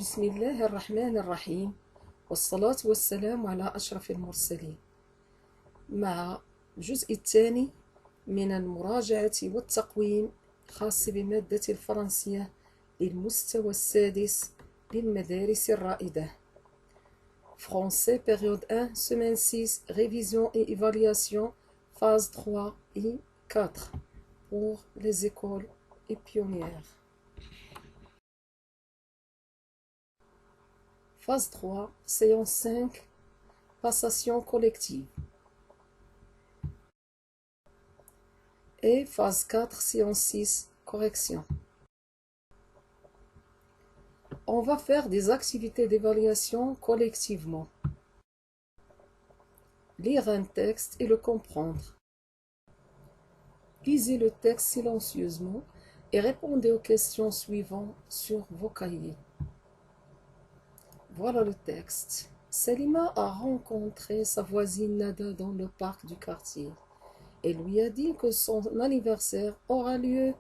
بسم الله الرحمن الرحيم والصلاة والسلام على أشرف المرسلين مع الجزء الثاني من المراجعة والتقويم خاص بمادة الفرنسية للمستوى السادس للمدارس الرائدة Français période 1 semaine 6 révision et évaluation phase 3 et 4 pour les écoles et pionnières. Phase 3, séance 5, passation collective. Et phase 4, séance 6, correction. On va faire des activités d'évaluation collectivement. Lire un texte et le comprendre. Lisez le texte silencieusement et répondez aux questions suivantes sur vos cahiers. Voilà le texte. Salima a rencontré sa voisine Nada dans le parc du quartier. Elle lui a dit que son anniversaire aura lieu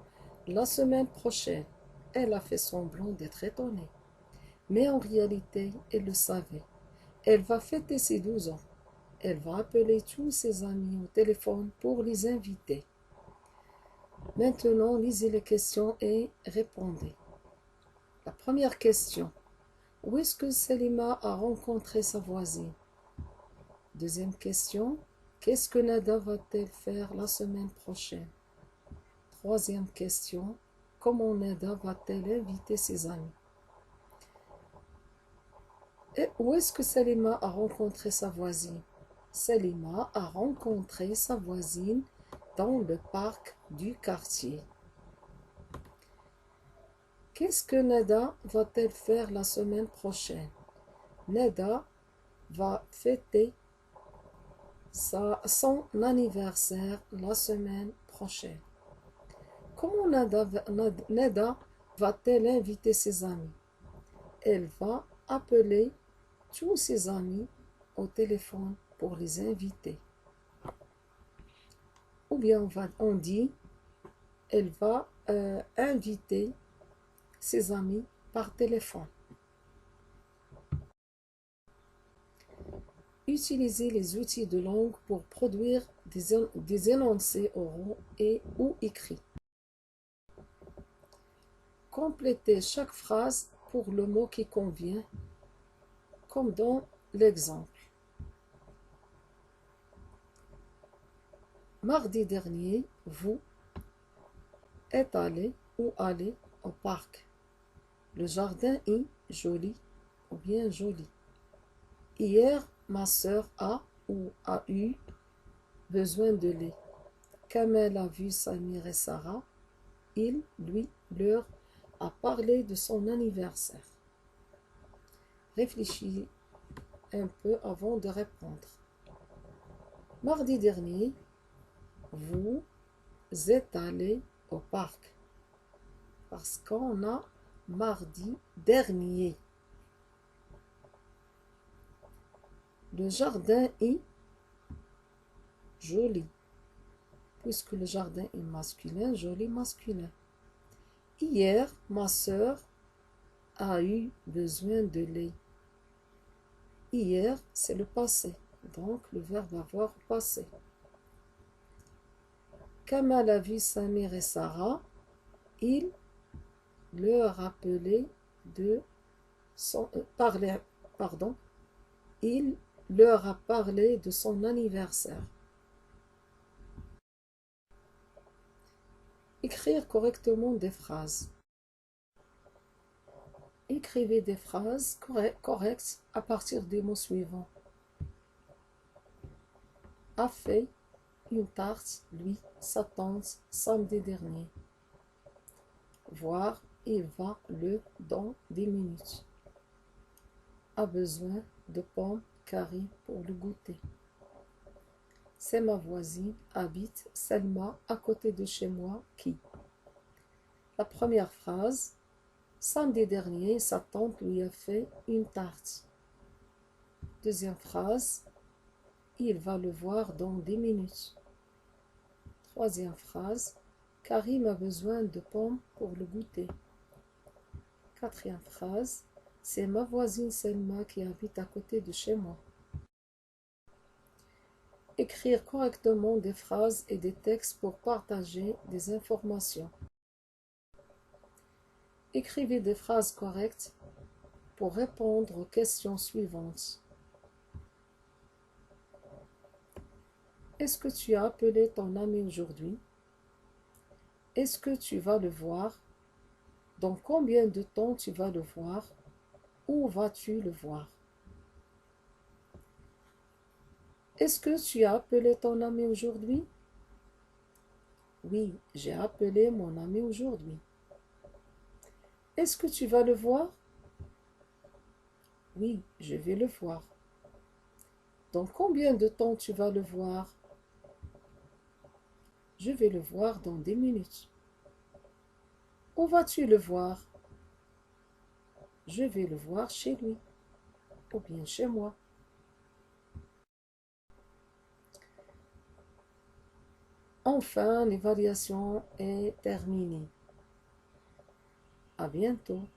la semaine prochaine. Elle a fait semblant d'être étonnée. Mais en réalité, elle le savait. Elle va fêter ses 12 ans. Elle va appeler tous ses amis au téléphone pour les inviter. Maintenant, lisez les questions et répondez. La première question. Où est-ce que Salima a rencontré sa voisine? Deuxième question. Qu'est-ce que Nada va-t-elle faire la semaine prochaine? Troisième question. Comment Nada va-t-elle inviter ses amis? Et où est-ce que Salima a rencontré sa voisine? Salima a rencontré sa voisine dans le parc du quartier. Qu'est-ce que Nada va-t-elle faire la semaine prochaine? Nada va fêter son anniversaire la semaine prochaine. Comment Nada va-t-elle inviter ses amis? Elle va appeler tous ses amis au téléphone pour les inviter. Ou bien on dit, elle va inviter ses amis par téléphone. Utilisez les outils de langue pour produire des énoncés oraux et ou écrits. Complétez chaque phrase pour le mot qui convient, comme dans l'exemple. Mardi dernier, vous êtes allé ou allé au parc. Le jardin est joli ou bien joli. Hier, ma sœur a ou a eu besoin de lait. Kamel a vu Samir et Sarah. Il, lui, leur a parlé de son anniversaire. Réfléchis un peu avant de répondre. Mardi dernier, vous êtes allé au parc. Parce qu'on a mardi dernier. Le jardin est joli. Puisque le jardin est masculin, joli masculin. Hier, ma sœur a eu besoin de lait. Hier, c'est le passé. Donc, le verbe avoir passé. Kamal a vu Samir et Sarah. Il leur a appelé de son... Il leur a parlé de son anniversaire. Écrire correctement des phrases. Écrivez des phrases correctes à partir des mots suivants. A fait une tarte, lui, sa tante, samedi dernier. Voir, il va le dans 10 minutes. A besoin de pommes carrées pour le goûter. C'est ma voisine, habite Selma, à côté de chez moi, qui? La première phrase. Samedi dernier, sa tante lui a fait une tarte. Deuxième phrase. Il va le voir dans 10 minutes. Troisième phrase. Karim a besoin de pommes pour le goûter. Quatrième phrase. C'est ma voisine Selma qui habite à côté de chez moi. Écrire correctement des phrases et des textes pour partager des informations. Écrivez des phrases correctes pour répondre aux questions suivantes. Est-ce que tu as appelé ton ami aujourd'hui? Est-ce que tu vas le voir? Dans combien de temps tu vas le voir? Où vas-tu le voir? Est-ce que tu as appelé ton ami aujourd'hui? Oui, j'ai appelé mon ami aujourd'hui. Est-ce que tu vas le voir? Oui, je vais le voir. Dans combien de temps tu vas le voir? Je vais le voir dans 10 minutes. Où vas-tu le voir? Je vais le voir chez lui ou bien chez moi. Enfin, l'évaluation est terminée. À bientôt.